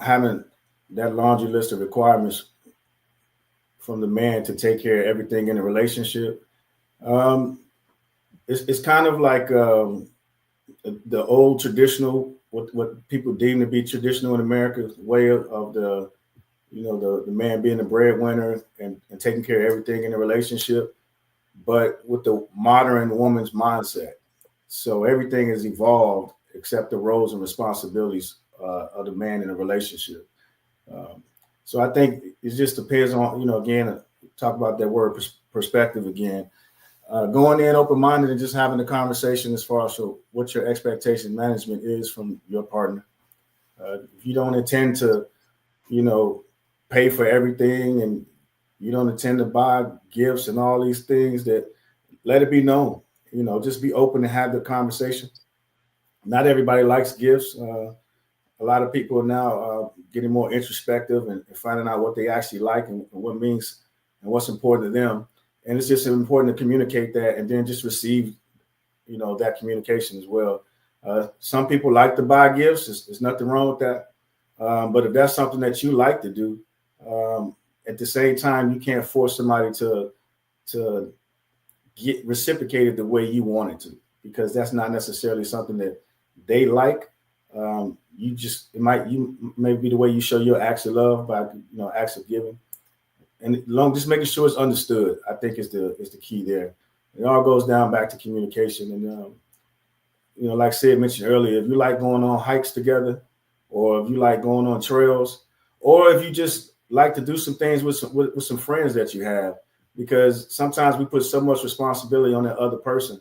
having that laundry list of requirements from the man to take care of everything in a relationship. It's kind of like the old traditional, what people deem to be traditional in America, way of the man being the breadwinner and taking care of everything in a relationship, but with the modern woman's mindset. So everything has evolved except the roles and responsibilities of the man in a relationship. Um, so I think it just depends on, again, talk about that word perspective again. Going in open-minded and just having a conversation as far as what your expectation management is from your partner. If you don't intend to, pay for everything, and you don't intend to buy gifts and all these things, that let it be known. Just be open and have the conversation. Not everybody likes gifts. A lot of people are now getting more introspective and finding out what they actually like and what means and what's important to them. And it's just important to communicate that and then just receive, that communication as well. Some people like to buy gifts. There's nothing wrong with that. But if that's something that you like to do, at the same time, you can't force somebody to get reciprocated the way you want it to, because that's not necessarily something that they like. You may be the way you show your acts of love by, acts of giving, and just making sure it's understood, I think is the key there. It all goes down back to communication. And, like Sid mentioned earlier, if you like going on hikes together, or if you like going on trails, or if you just like to do some things with some friends that you have, because sometimes we put so much responsibility on that other person.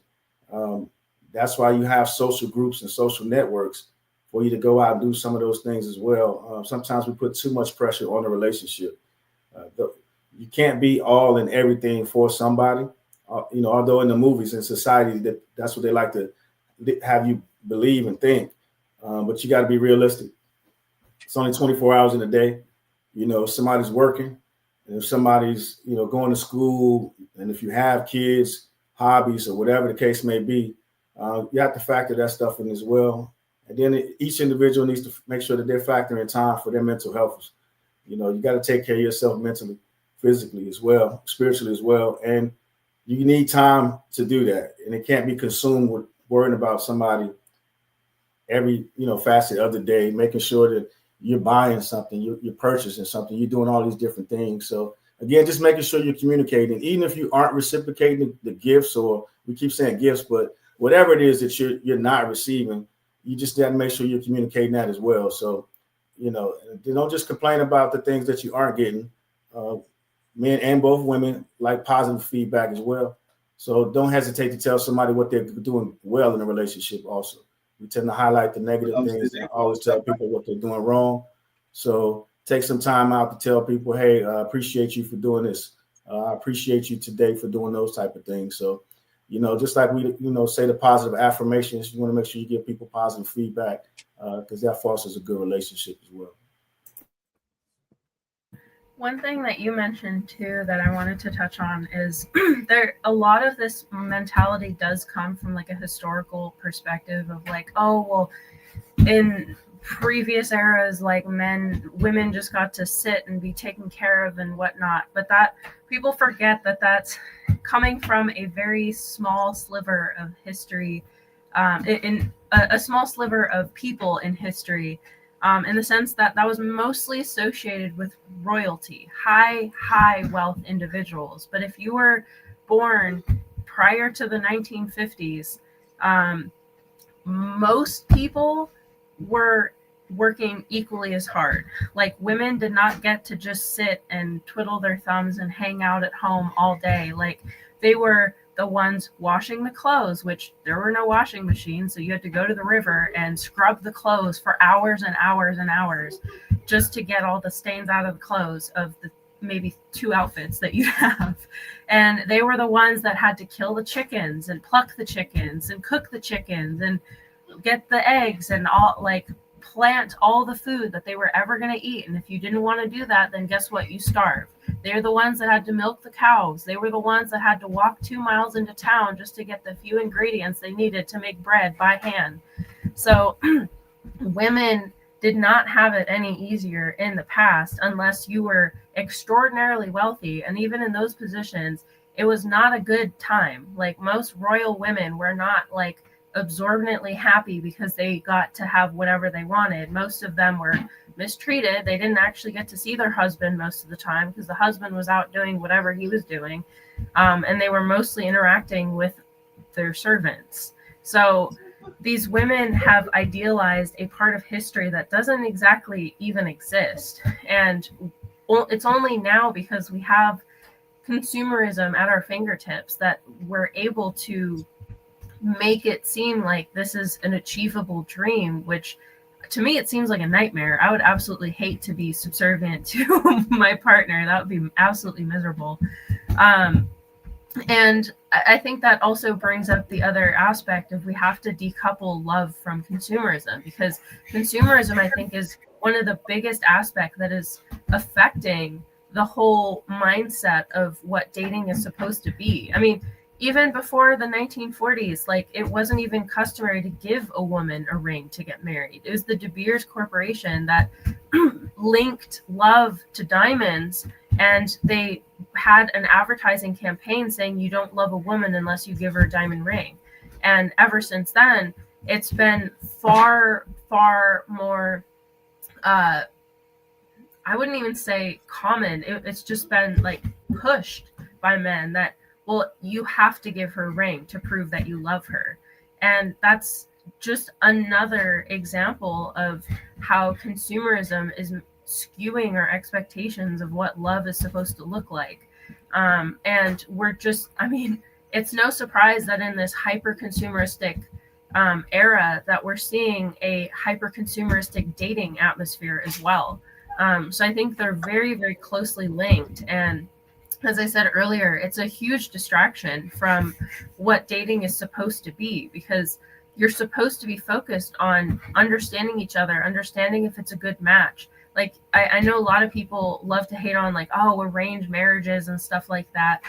That's why you have social groups and social networks for you to go out and do some of those things as well. Sometimes we put too much pressure on the relationship. You can't be all in everything for somebody. Although in the movies and society that's what they like to have you believe and think. But you got to be realistic. It's only 24 hours in a day. If somebody's working, and if somebody's, going to school, and if you have kids, hobbies, or whatever the case may be, you have to factor that stuff in as well. And then each individual needs to make sure that they're factoring time for their mental health. You got to take care of yourself mentally, physically as well, spiritually as well. And you need time to do that. And it can't be consumed with worrying about somebody every, facet of the day, making sure that you're buying something, you're purchasing something, you're doing all these different things. So again, just making sure you're communicating, even if you aren't reciprocating the gifts, or we keep saying gifts, but whatever it is that you're not receiving, you just got to make sure you're communicating that as well. So, don't just complain about the things that you aren't getting. Men and both women like positive feedback as well. So don't hesitate to tell somebody what they're doing well in a relationship also. We tend to highlight the negative things and always tell people what they're doing wrong. So take some time out to tell people, hey, I appreciate you for doing this. I appreciate you today for doing those type of things. So, just like we, say the positive affirmations, you want to make sure you give people positive feedback because that fosters a good relationship as well. One thing that you mentioned too that I wanted to touch on is a lot of this mentality does come from like a historical perspective of like, oh, well, in previous eras, like women just got to sit and be taken care of and whatnot. But that people forget that that's coming from a very small sliver of history, in a small sliver of people in history. In the sense that was mostly associated with royalty, high wealth individuals. But if you were born prior to the 1950s, most people were working equally as hard. Like women did not get to just sit and twiddle their thumbs and hang out at home all day. Like they were the ones washing the clothes, which there were no washing machines. So you had to go to the river and scrub the clothes for hours and hours and hours just to get all the stains out of the clothes of the maybe 2 outfits that you have. And they were the ones that had to kill the chickens and pluck the chickens and cook the chickens and get the eggs and all, like plant all the food that they were ever going to eat. And if you didn't want to do that, then guess what? You starved. They're the ones that had to milk the cows. They were the ones that had to walk 2 miles into town just to get the few ingredients they needed to make bread by hand. So women did not have it any easier in the past unless you were extraordinarily wealthy. And even in those positions, it was not a good time. Like most royal women were not like absorbently happy because they got to have whatever they wanted. Most of them were mistreated. They didn't actually get to see their husband most of the time because the husband was out doing whatever he was doing. And they were mostly interacting with their servants. So these women have idealized a part of history that doesn't exactly even exist. And it's only now because we have consumerism at our fingertips that we're able to make it seem like this is an achievable dream, which to me it seems like a nightmare. I would absolutely hate to be subservient to my partner. That would be absolutely miserable. And I think that also brings up the other aspect of we have to decouple love from consumerism, because consumerism, I think, is one of the biggest aspects that is affecting the whole mindset of what dating is supposed to be. I mean, even before the 1940s, like it wasn't even customary to give a woman a ring to get married. It was the De Beers Corporation that linked love to diamonds, and they had an advertising campaign saying you don't love a woman unless you give her a diamond ring. And ever since then, it's been far, far more, I wouldn't even say common. It's just been like pushed by men that, well, you have to give her a ring to prove that you love her. And that's just another example of how consumerism is skewing our expectations of what love is supposed to look like. And we're just, I mean, it's no surprise that in this hyper-consumeristic era that we're seeing a hyper-consumeristic dating atmosphere as well. So I think they're very, very closely linked. And as I said earlier, it's a huge distraction from what dating is supposed to be, because you're supposed to be focused on understanding each other, understanding if it's a good match. Like, I know a lot of people love to hate on, like, oh, arranged marriages and stuff like that,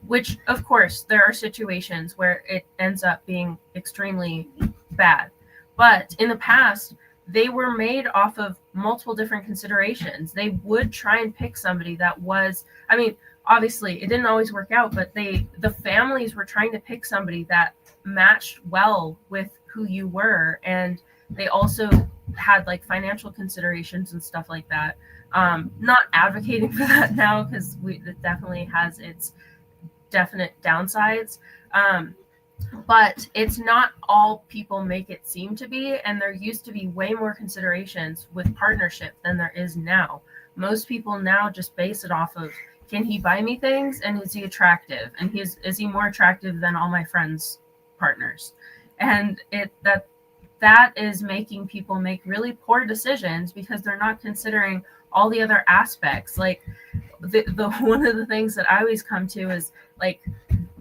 which, of course, there are situations where it ends up being extremely bad. But in the past, they were made off of multiple different considerations. They would try and pick somebody that was, I mean, obviously, it didn't always work out, but the families were trying to pick somebody that matched well with who you were, and they also had like financial considerations and stuff like that. Not advocating for that now, because it definitely has its definite downsides. But it's not all people make it seem to be, and there used to be way more considerations with partnership than there is now. Most people now just base it off of, can he buy me things, and is he attractive, and is he more attractive than all my friends' partners? And that is making people make really poor decisions because they're not considering all the other aspects. Like the one of the things that I always come to is like,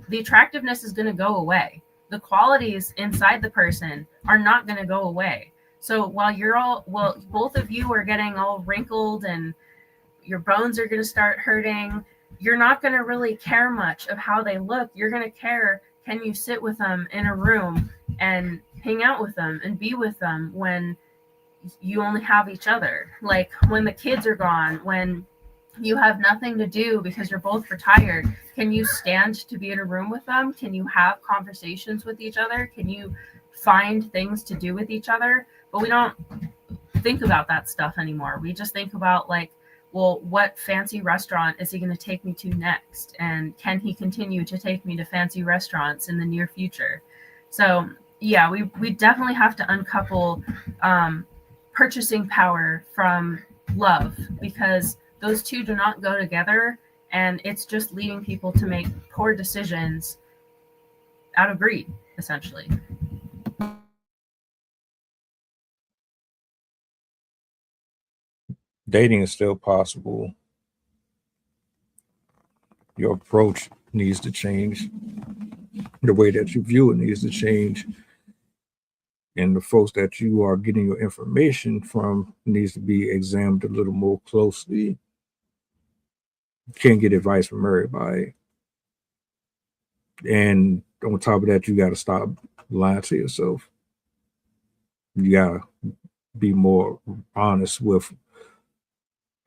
the attractiveness is going to go away. The qualities inside the person are not going to go away. So while both of you are getting all wrinkled and your bones are going to start hurting, you're not going to really care much of how they look. You're going to care, can you sit with them in a room and hang out with them and be with them when you only have each other? Like when the kids are gone, when you have nothing to do because you're both retired, can you stand to be in a room with them? Can you have conversations with each other? Can you find things to do with each other? But we don't think about that stuff anymore. We just think about like, well, what fancy restaurant is he going to take me to next? And can he continue to take me to fancy restaurants in the near future? So yeah, we definitely have to uncouple purchasing power from love, because those two do not go together, and it's just leading people to make poor decisions out of greed, essentially. Dating is still possible. Your approach needs to change. The way that you view it needs to change. And the folks that you are getting your information from needs to be examined a little more closely. You can't get advice from everybody. And on top of that, you got to stop lying to yourself. You gotta be more honest with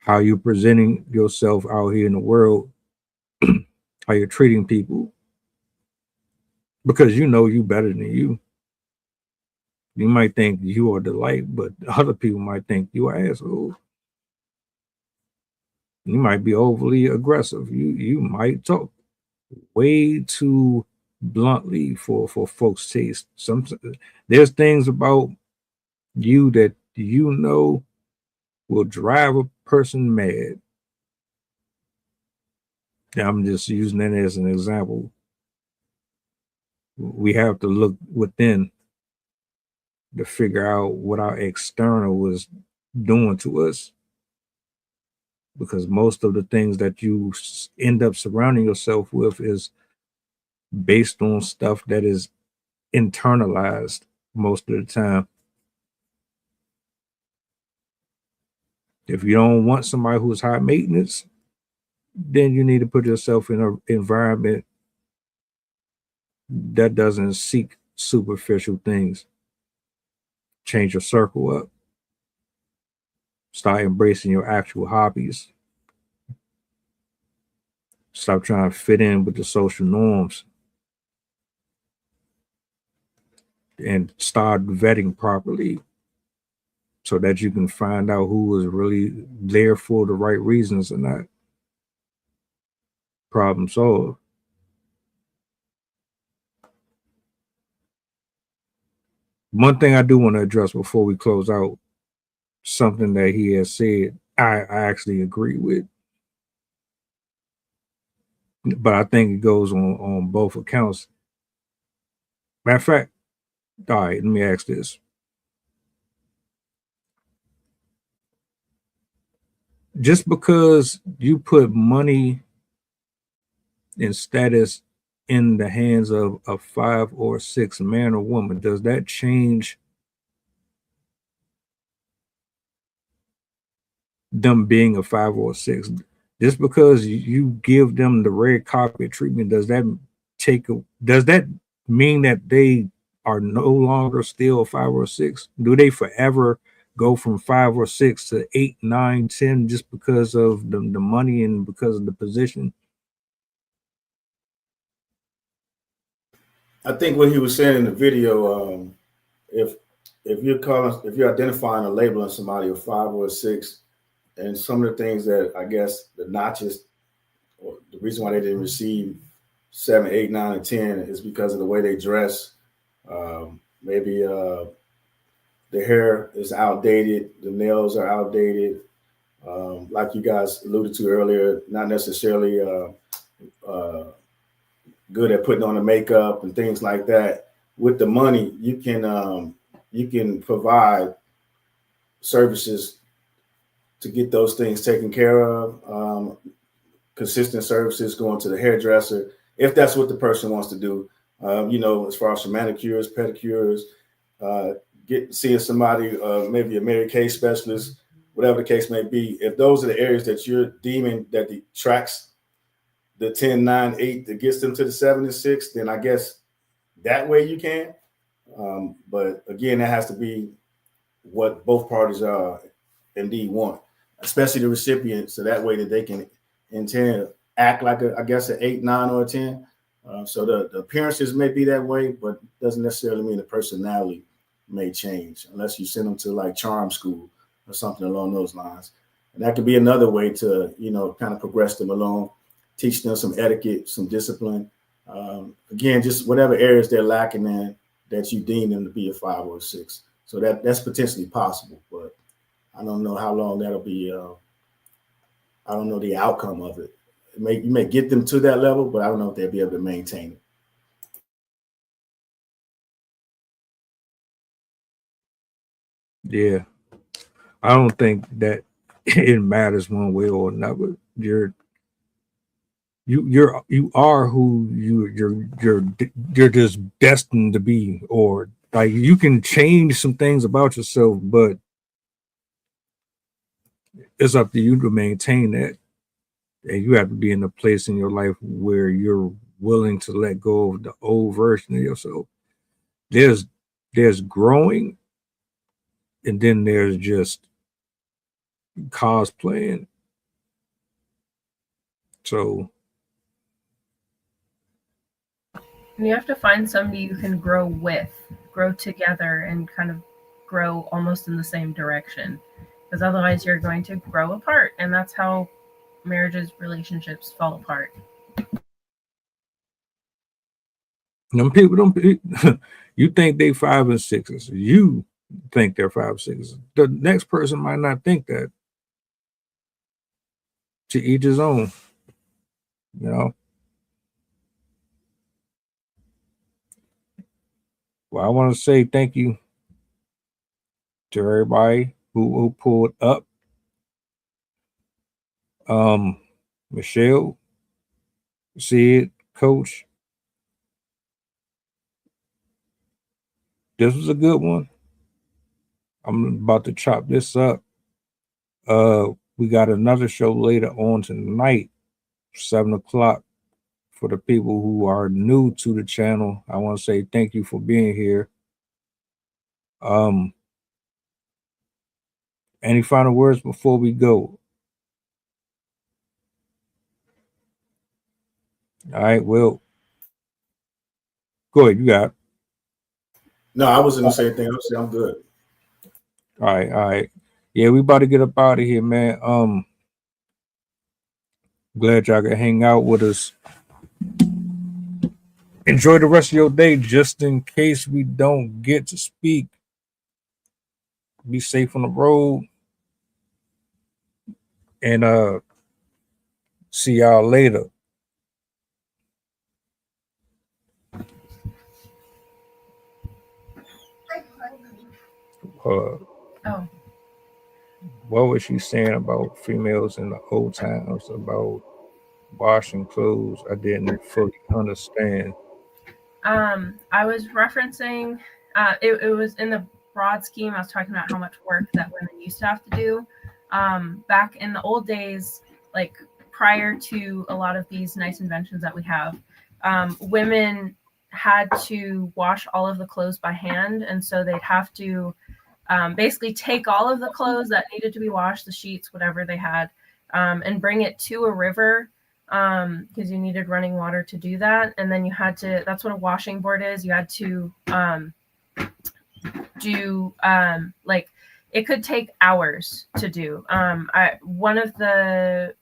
how you're presenting yourself out here in the world, how you're treating people, because you know you better than you. You might think you are the light, but other people might think you are asshole. You might be overly aggressive. You might talk way too bluntly for folks' taste. There's things about you that you know will drive a person mad. I'm just using that as an example. We have to look within to figure out what our external is doing to us, because most of the things that you end up surrounding yourself with is based on stuff that is internalized most of the time. If you don't want somebody who's high maintenance, then you need to put yourself in an environment that doesn't seek superficial things. Change your circle up. Start embracing your actual hobbies. Stop trying to fit in with the social norms. And start vetting properly so that you can find out who is really there for the right reasons or not. Problem solved. One thing I do want to address before we close out, something that he has said, I actually agree with. But I think it goes on both accounts. Matter of fact, all right, let me ask this. Just because you put money and status in the hands of a 5 or 6 man or woman, does that change them being a 5 or 6? Just because you give them the red carpet treatment, does that mean that they are no longer still 5 or 6? Do they forever go from 5 or 6 to 8, 9, 10 just because of the money and because of the position? I think what he was saying in the video, if you're identifying or labeling somebody a 5 or a 6, and some of the things that I guess the notches, or the reason why they didn't receive 7, 8, 9, and 10 is because of the way they dress. Maybe the hair is outdated, the nails are outdated. Like you guys alluded to earlier, not necessarily good at putting on the makeup and things like that. With the money, you can provide services to get those things taken care of. Consistent services, going to the hairdresser, if that's what the person wants to do. As far as manicures, pedicures, seeing somebody, maybe a Mary Kay specialist, whatever the case may be. If those are the areas that you're deeming that detracts the 10, 9, 8 that gets them to the 7 and 6, then I guess that way you can. But again, that has to be what both parties indeed want, especially the recipient, so that way that they can intend act like an 8, 9, or a 10. So the appearances may be that way, but doesn't necessarily mean the personality may change unless you send them to like charm school or something along those lines. And that could be another way to, kind of progress them along, teach them some etiquette, some discipline. Again, just whatever areas they're lacking in that you deem them to be a 5 or a 6. So that's potentially possible, but I don't know how long that'll be. I don't know the outcome of it. You may get them to that level, but I don't know if they'll be able to maintain it. Yeah, I don't think that it matters one way or another. You are who you're just destined to be, or like you can change some things about yourself, but it's up to you to maintain that. And you have to be in a place in your life where you're willing to let go of the old version of yourself. There's growing And then there's just cosplaying. So you have to find somebody you can grow with, grow together, and kind of grow almost in the same direction. Because otherwise, you're going to grow apart, and that's how marriages, relationships fall apart. them people don't. You think they 5 and 6s. You think they're 5 6s. The next person might not think that. To each his own. You know. Well, I want to say thank you to everybody who pulled up. Michelle, Sid, Coach. This was a good one. I'm about to chop this up. We got another show later on tonight, 7:00. For the people who are new to the channel, I want to say thank you for being here. Any final words before we go? All right, well, go ahead. You got it. No, I wasn't gonna say anything. I'm good. All right. Yeah, we about to get up out of here, man. Glad y'all could hang out with us. Enjoy the rest of your day. Just in case we don't get to speak, be safe on the road, and see y'all later. Oh, What was she saying about females in the old times, about washing clothes? I didn't fully understand. I was referencing, it was in the broad scheme. I was talking about how much work that women used to have to do. Back in the old days, like prior to a lot of these nice inventions that we have, women had to wash all of the clothes by hand. And so they'd have to basically take all of the clothes that needed to be washed, the sheets, whatever they had, and bring it to a river, because you needed running water to do that. And then you had to, that's what a washing board is. You had to do like, it could take hours to do. One of the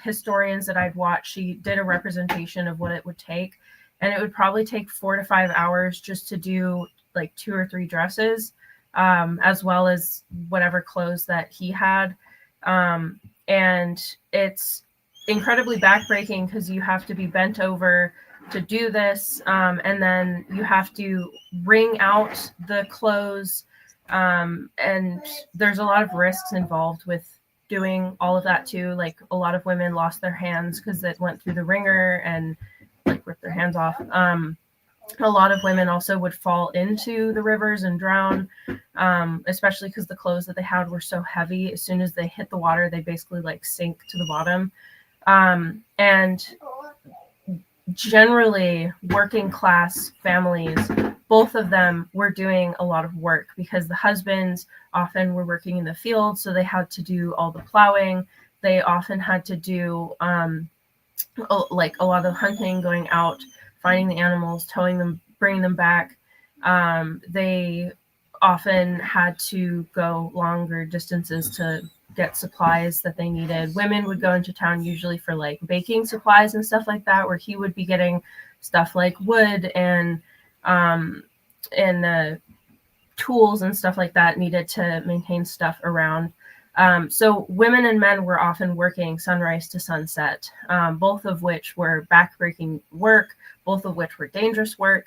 historians that I'd watched, she did a representation of what it would take, and it would probably take 4 to 5 hours just to do like 2 or 3 dresses, as well as whatever clothes that he had. And it's incredibly backbreaking because you have to be bent over to do this, and then you have to wring out the clothes, and there's a lot of risks involved with doing all of that too. Like a lot of women lost their hands because it went through the wringer and like ripped their hands off. A lot of women also would fall into the rivers and drown, especially because the clothes that they had were so heavy. As soon as they hit the water, they basically like sink to the bottom. And generally working class families, both of them were doing a lot of work because the husbands often were working in the field, so they had to do all the plowing. They often had to do like a lot of hunting, going out, finding the animals, towing them, bringing them back. They often had to go longer distances to get supplies that they needed. Women would go into town usually for like baking supplies and stuff like that, where he would be getting stuff like wood and tools and stuff like that needed to maintain stuff around. So women and men were often working sunrise to sunset, both of which were backbreaking work, both of which were dangerous work.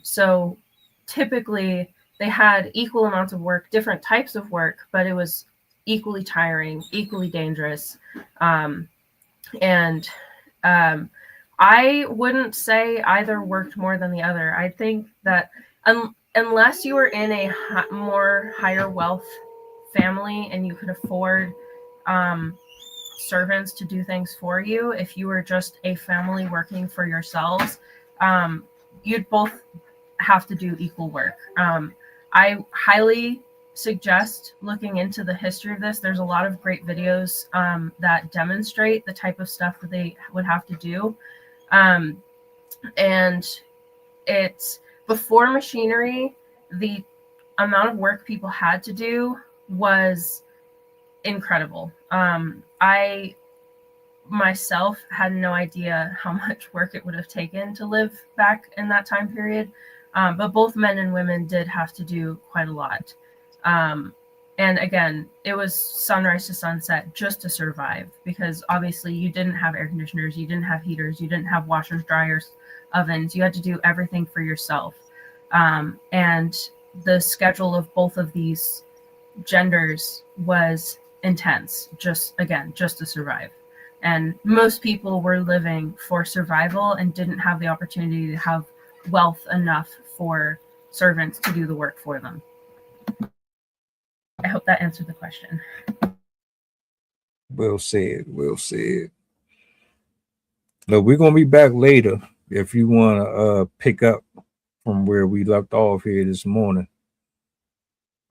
So typically they had equal amounts of work, different types of work, but it was equally tiring, equally dangerous. And I wouldn't say either worked more than the other. I think that unless you were in a more higher wealth family and you could afford servants to do things for you, if you were just a family working for yourselves, you'd both have to do equal work. I highly suggest looking into the history of this. There's a lot of great videos that demonstrate the type of stuff that they would have to do. And it's before machinery, the amount of work people had to do was incredible. I myself had no idea how much work it would have taken to live back in that time period. But both men and women did have to do quite a lot. And again, it was sunrise to sunset just to survive, because obviously you didn't have air conditioners, you didn't have heaters, you didn't have washers, dryers, ovens. You had to do everything for yourself. And the schedule of both of these genders was intense, just to survive. And most people were living for survival and didn't have the opportunity to have wealth enough for servants to do the work for them. I hope that answered the question. Well said. Well said. Look, we're gonna be back later if you want to pick up from where we left off here this morning.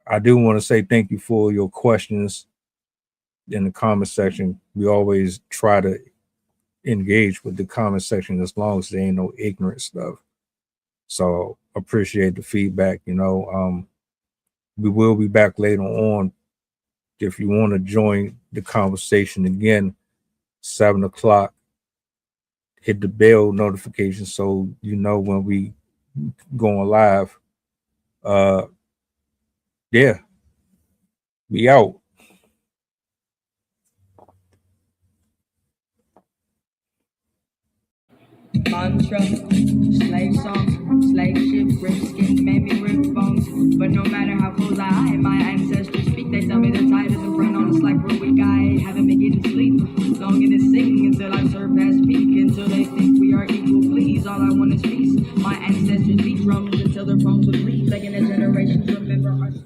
I do want to say thank you for your questions in the comment section. We always try to engage with the comment section as long as there ain't no ignorant stuff. So appreciate the feedback. We will be back later on. If you want to join the conversation again, 7 o'clock, hit the bell notification so you know when we going live. Yeah, we out. Mantra, slave song, slave ship, rip skin, made me rip bones. But no matter how close I am, my ancestors speak. They tell me the tide isn't run on us like we're weak. I haven't been getting sleep. Longing to sing until I surpass peak. Until they think we are equal, please. All I want is peace. My ancestors beat drums until their bones would bleed. Begging the generations remember our story.